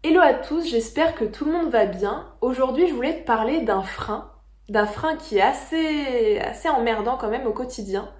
Hello à tous, j'espère que tout le monde va bien. Aujourd'hui, je voulais te parler d'un frein qui est assez emmerdant quand même au quotidien,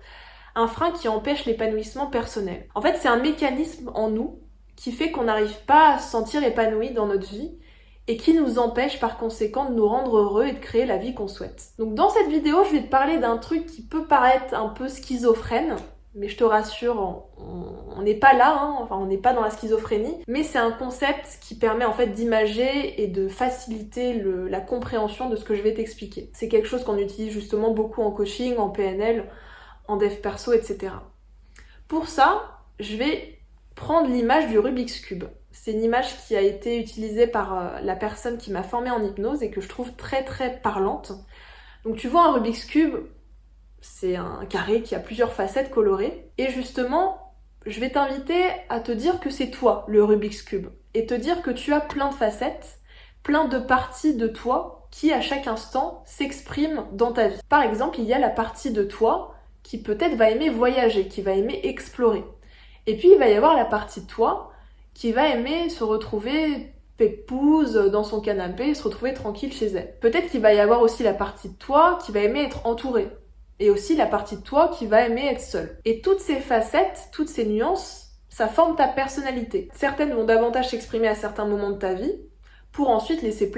un frein qui empêche l'épanouissement personnel. En fait, c'est un mécanisme en nous qui fait qu'on n'arrive pas à se sentir épanoui dans notre vie et qui nous empêche par conséquent de nous rendre heureux et de créer la vie qu'on souhaite. Donc dans cette vidéo, je vais te parler d'un truc qui peut paraître un peu schizophrène, mais je te rassure, on n'est pas là, enfin on n'est pas dans la schizophrénie, mais c'est un concept qui permet en fait d'imager et de faciliter la compréhension de ce que je vais t'expliquer. C'est quelque chose qu'on utilise justement beaucoup en coaching, en PNL, en dev perso, etc. Pour ça, je vais prendre l'image du Rubik's Cube. C'est une image qui a été utilisée par la personne qui m'a formée en hypnose et que je trouve très très parlante. Donc tu vois un Rubik's Cube, c'est un carré qui a plusieurs facettes colorées. Et justement, je vais t'inviter à te dire que c'est toi, le Rubik's Cube. Et te dire que tu as plein de facettes, plein de parties de toi qui, à chaque instant, s'expriment dans ta vie. Par exemple, il y a la partie de toi qui peut-être va aimer voyager, qui va aimer explorer. Et puis, il va y avoir la partie de toi qui va aimer se retrouver pépouze dans son canapé et se retrouver tranquille chez elle. Peut-être qu'il va y avoir aussi la partie de toi qui va aimer être entourée. Et aussi la partie de toi qui va aimer être seule. Et toutes ces facettes, toutes ces nuances, ça forme ta personnalité. Certaines vont davantage s'exprimer à certains moments de ta vie, pour ensuite laisser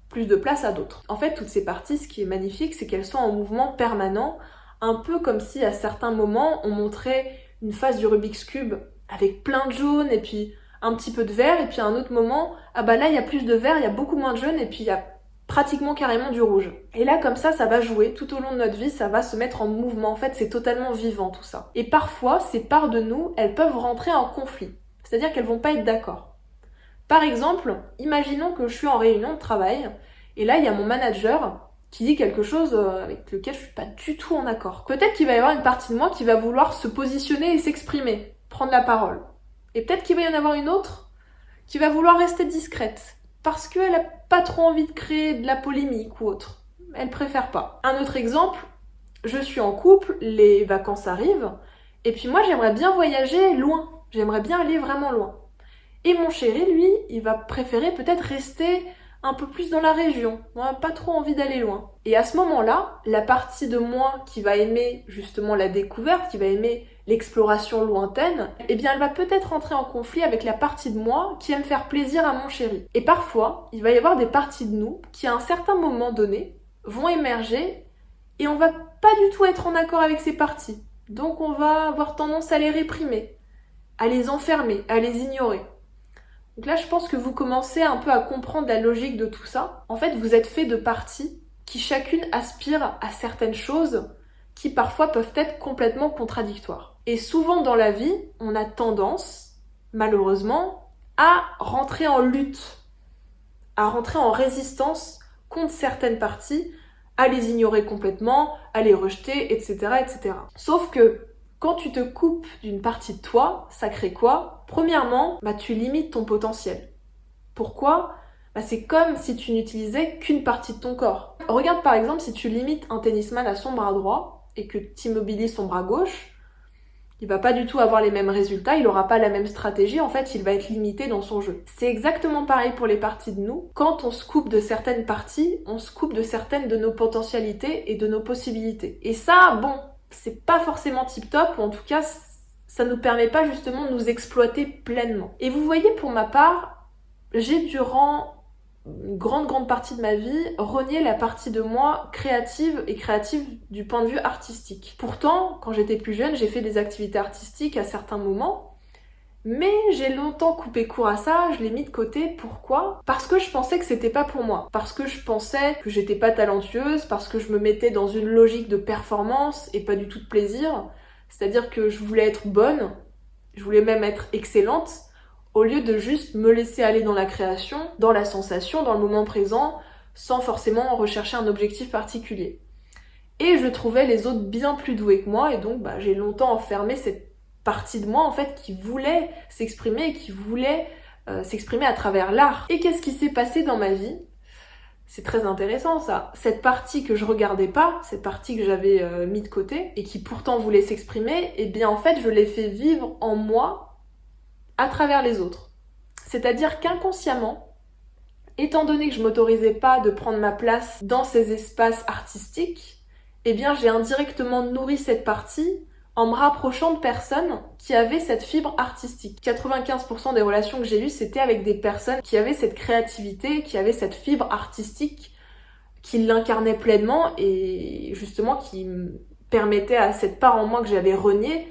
plus de place à d'autres. En fait, toutes ces parties, ce qui est magnifique, c'est qu'elles sont en mouvement permanent, un peu comme si à certains moments, on montrait une face du Rubik's Cube avec plein de jaune, et puis un petit peu de vert, et puis à un autre moment, ah bah là, il y a plus de vert, il y a beaucoup moins de jaune, et puis il y a pratiquement carrément du rouge. Et là, comme ça va jouer tout au long de notre vie, ça va se mettre en mouvement. En fait, c'est totalement vivant tout ça. Et parfois, ces parts de nous, elles peuvent rentrer en conflit. C'est-à-dire qu'elles vont pas être d'accord. Par exemple, imaginons que je suis en réunion de travail, et là, il y a mon manager qui dit quelque chose avec lequel je suis pas du tout en accord. Peut-être qu'il va y avoir une partie de moi qui va vouloir se positionner et s'exprimer, prendre la parole. Et peut-être qu'il va y en avoir une autre qui va vouloir rester discrète, parce qu'elle a pas trop envie de créer de la polémique ou autre. Elle préfère pas. Un autre exemple, je suis en couple, les vacances arrivent, et puis moi j'aimerais bien voyager loin, j'aimerais bien aller vraiment loin. Et mon chéri, lui, il va préférer peut-être rester un peu plus dans la région, on n'a pas trop envie d'aller loin. Et à ce moment-là, la partie de moi qui va aimer justement la découverte, qui va aimer l'exploration lointaine, eh bien elle va peut-être entrer en conflit avec la partie de moi qui aime faire plaisir à mon chéri. Et parfois, il va y avoir des parties de nous qui à un certain moment donné vont émerger et on va pas du tout être en accord avec ces parties. Donc on va avoir tendance à les réprimer, à les enfermer, à les ignorer. Donc là, je pense que vous commencez un peu à comprendre la logique de tout ça. En fait, vous êtes fait de parties qui chacune aspire à certaines choses qui parfois peuvent être complètement contradictoires. Et souvent dans la vie, on a tendance, malheureusement, à rentrer en lutte, à rentrer en résistance contre certaines parties, à les ignorer complètement, à les rejeter, etc., etc. Sauf que quand tu te coupes d'une partie de toi, ça crée quoi ? Premièrement, tu limites ton potentiel. Pourquoi ? C'est comme si tu n'utilisais qu'une partie de ton corps. Regarde par exemple si tu limites un tennisman à son bras droit et que tu immobilises son bras gauche, il va pas du tout avoir les mêmes résultats, il aura pas la même stratégie, en fait il va être limité dans son jeu. C'est exactement pareil pour les parties de nous. Quand on se coupe de certaines parties, on se coupe de certaines de nos potentialités et de nos possibilités. Et ça, c'est pas forcément tip-top, ou en tout cas, ça nous permet pas justement de nous exploiter pleinement. Et vous voyez, pour ma part, j'ai durant une grande partie de ma vie renié la partie de moi créative du point de vue artistique. Pourtant, quand j'étais plus jeune, j'ai fait des activités artistiques à certains moments, mais j'ai longtemps coupé court à ça, je l'ai mis de côté. Pourquoi ? Parce que je pensais que c'était pas pour moi. Parce que je pensais que j'étais pas talentueuse, parce que je me mettais dans une logique de performance et pas du tout de plaisir. C'est-à-dire que je voulais être bonne, je voulais même être excellente, au lieu de juste me laisser aller dans la création, dans la sensation, dans le moment présent, sans forcément rechercher un objectif particulier. Et je trouvais les autres bien plus doués que moi, et donc j'ai longtemps enfermé cette partie de moi en fait qui voulait s'exprimer et qui voulait s'exprimer à travers l'art. Et qu'est-ce qui s'est passé dans ma vie ? C'est très intéressant ça. Cette partie que je regardais pas, cette partie que j'avais mis de côté et qui pourtant voulait s'exprimer, eh bien en fait je l'ai fait vivre en moi à travers les autres. C'est-à-dire qu'inconsciemment, étant donné que je m'autorisais pas de prendre ma place dans ces espaces artistiques, eh bien j'ai indirectement nourri cette partie en me rapprochant de personnes qui avaient cette fibre artistique. 95% des relations que j'ai eues, c'était avec des personnes qui avaient cette créativité, qui avaient cette fibre artistique, qui l'incarnaient pleinement et justement qui me permettaient à cette part en moi que j'avais reniée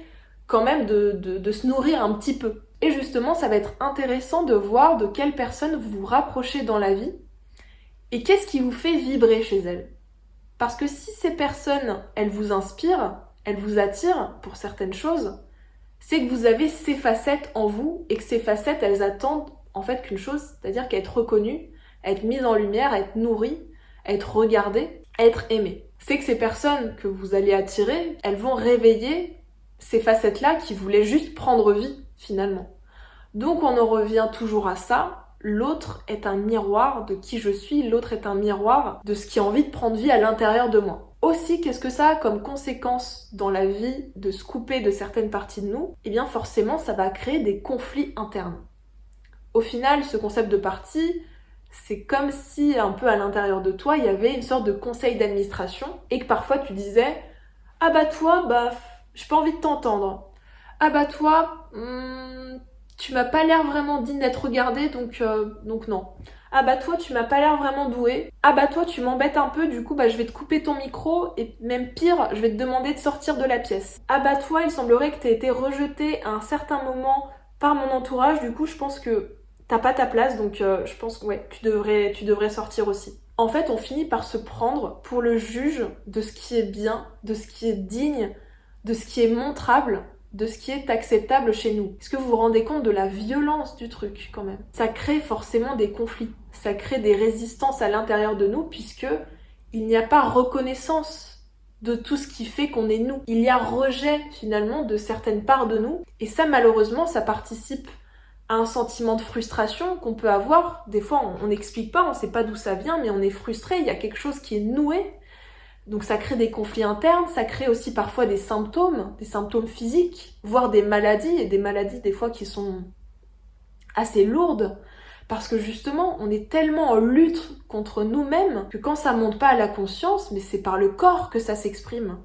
quand même de se nourrir un petit peu. Et justement, ça va être intéressant de voir de quelles personnes vous vous rapprochez dans la vie et qu'est-ce qui vous fait vibrer chez elles. Parce que si ces personnes, elles vous inspirent, elles vous attirent pour certaines choses, c'est que vous avez ces facettes en vous et que ces facettes, elles attendent en fait qu'une chose, c'est-à-dire qu'à être reconnues, à être mises en lumière, à être nourries, à être regardées, à être aimées. C'est que ces personnes que vous allez attirer, elles vont réveiller ces facettes-là qui voulaient juste prendre vie finalement. Donc on en revient toujours à ça. L'autre est un miroir de qui je suis, l'autre est un miroir de ce qui a envie de prendre vie à l'intérieur de moi. Aussi, qu'est-ce que ça a comme conséquence dans la vie de se couper de certaines parties de nous? Eh bien forcément, ça va créer des conflits internes. Au final, ce concept de partie, c'est comme si un peu à l'intérieur de toi, il y avait une sorte de conseil d'administration et que parfois tu disais « Ah bah toi, j'ai pas envie de t'entendre. Ah bah toi, tu m'as pas l'air vraiment digne d'être regardée, donc non. Ah bah toi, tu m'as pas l'air vraiment douée. Ah bah toi, tu m'embêtes un peu, du coup, je vais te couper ton micro et même pire, je vais te demander de sortir de la pièce. Ah bah toi, il semblerait que t'aies été rejetée à un certain moment par mon entourage, du coup, je pense que t'as pas ta place, donc je pense que ouais, tu devrais sortir aussi. » En fait, on finit par se prendre pour le juge de ce qui est bien, de ce qui est digne, de ce qui est montrable, de ce qui est acceptable chez nous. Est-ce que vous vous rendez compte de la violence du truc quand même? Ça crée forcément des conflits, ça crée des résistances à l'intérieur de nous puisque il n'y a pas reconnaissance de tout ce qui fait qu'on est nous. Il y a rejet finalement de certaines parts de nous et ça malheureusement ça participe à un sentiment de frustration qu'on peut avoir. Des fois on n'explique pas, on sait pas d'où ça vient mais on est frustré, il y a quelque chose qui est noué. Donc ça crée des conflits internes, ça crée aussi parfois des symptômes physiques, voire des maladies, et des maladies des fois qui sont assez lourdes, parce que justement on est tellement en lutte contre nous-mêmes que quand ça monte pas à la conscience, mais c'est par le corps que ça s'exprime.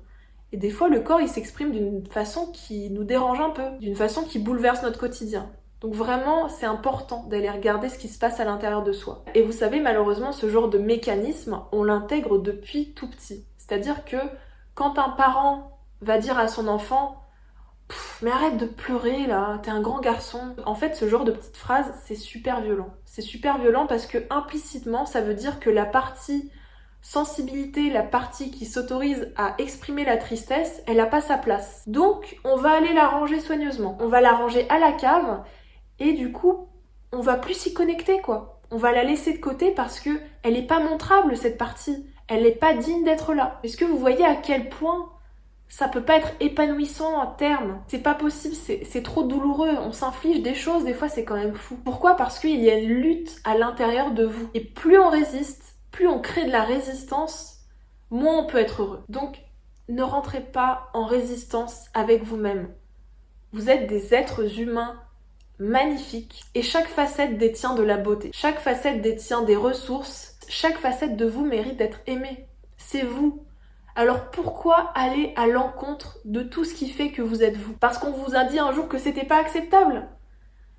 Et des fois le corps il s'exprime d'une façon qui nous dérange un peu, d'une façon qui bouleverse notre quotidien. Donc vraiment, c'est important d'aller regarder ce qui se passe à l'intérieur de soi. Et vous savez, malheureusement, ce genre de mécanisme, on l'intègre depuis tout petit. C'est-à-dire que quand un parent va dire à son enfant « Mais arrête de pleurer là, t'es un grand garçon », en fait, ce genre de petite phrase, c'est super violent. C'est super violent parce que implicitement, ça veut dire que la partie sensibilité, la partie qui s'autorise à exprimer la tristesse, elle n'a pas sa place. Donc, on va aller la ranger soigneusement. On va la ranger à la cave. Et du coup, on va plus s'y connecter, quoi. On va la laisser de côté parce que elle est pas montrable, cette partie. Elle n'est pas digne d'être là. Est-ce que vous voyez à quel point ça peut pas être épanouissant à terme? C'est pas possible, c'est trop douloureux. On s'inflige des choses, des fois c'est quand même fou. Pourquoi? Parce qu'il y a une lutte à l'intérieur de vous. Et plus on résiste, plus on crée de la résistance, moins on peut être heureux. Donc, ne rentrez pas en résistance avec vous-même. Vous êtes des êtres humains magnifique et chaque facette détient de la beauté. Chaque facette détient des ressources. Chaque facette de vous mérite d'être aimée. C'est vous. Alors pourquoi aller à l'encontre de tout ce qui fait que vous êtes vous? Parce qu'on vous a dit un jour que c'était pas acceptable.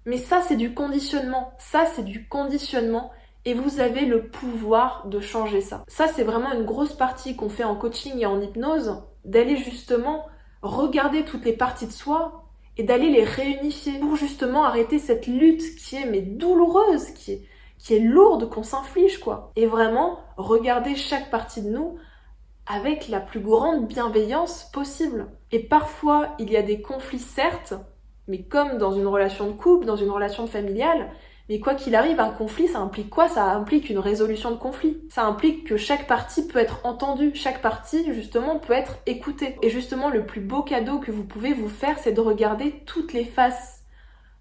Mais ça c'est du conditionnement. Ça c'est du conditionnement et vous avez le pouvoir de changer ça. Ça c'est vraiment une grosse partie qu'on fait en coaching et en hypnose, d'aller justement regarder toutes les parties de soi et d'aller les réunifier pour justement arrêter cette lutte qui est mais douloureuse, qui est lourde, qu'on s'inflige quoi. Et vraiment regarder chaque partie de nous avec la plus grande bienveillance possible. Et parfois il y a des conflits certes, mais comme dans une relation de couple, dans une relation familiale, mais quoi qu'il arrive, un conflit, ça implique quoi? Ça implique une résolution de conflit. Ça implique que chaque partie peut être entendue, chaque partie, justement, peut être écoutée. Et justement, le plus beau cadeau que vous pouvez vous faire, c'est de regarder toutes les faces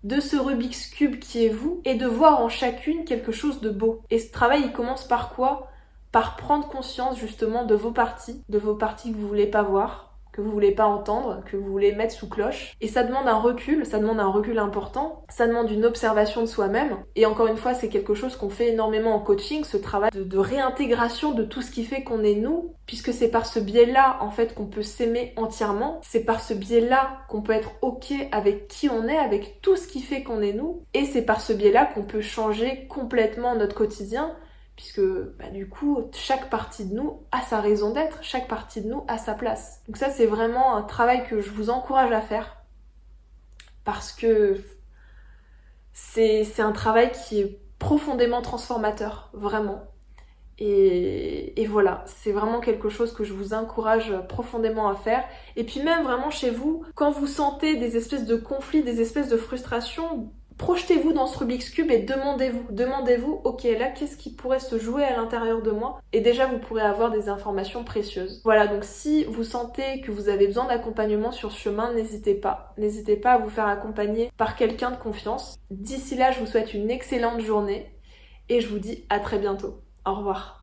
de ce Rubik's Cube qui est vous, et de voir en chacune quelque chose de beau. Et ce travail, il commence par quoi? Par prendre conscience, justement, de vos parties que vous voulez pas voir, que vous voulez pas entendre, que vous voulez mettre sous cloche. Et ça demande un recul important, ça demande une observation de soi-même. Et encore une fois, c'est quelque chose qu'on fait énormément en coaching, ce travail de réintégration de tout ce qui fait qu'on est nous, puisque c'est par ce biais-là, en fait, qu'on peut s'aimer entièrement. C'est par ce biais-là qu'on peut être OK avec qui on est, avec tout ce qui fait qu'on est nous. Et c'est par ce biais-là qu'on peut changer complètement notre quotidien, puisque du coup, chaque partie de nous a sa raison d'être, chaque partie de nous a sa place. Donc ça, c'est vraiment un travail que je vous encourage à faire, parce que c'est un travail qui est profondément transformateur, vraiment. Et voilà, c'est vraiment quelque chose que je vous encourage profondément à faire. Et puis même vraiment chez vous, quand vous sentez des espèces de conflits, des espèces de frustrations, projetez-vous dans ce Rubik's Cube et demandez-vous, ok, là, qu'est-ce qui pourrait se jouer à l'intérieur de moi? Et déjà, vous pourrez avoir des informations précieuses. Voilà, donc si vous sentez que vous avez besoin d'accompagnement sur ce chemin, n'hésitez pas. N'hésitez pas à vous faire accompagner par quelqu'un de confiance. D'ici là, je vous souhaite une excellente journée et je vous dis à très bientôt. Au revoir.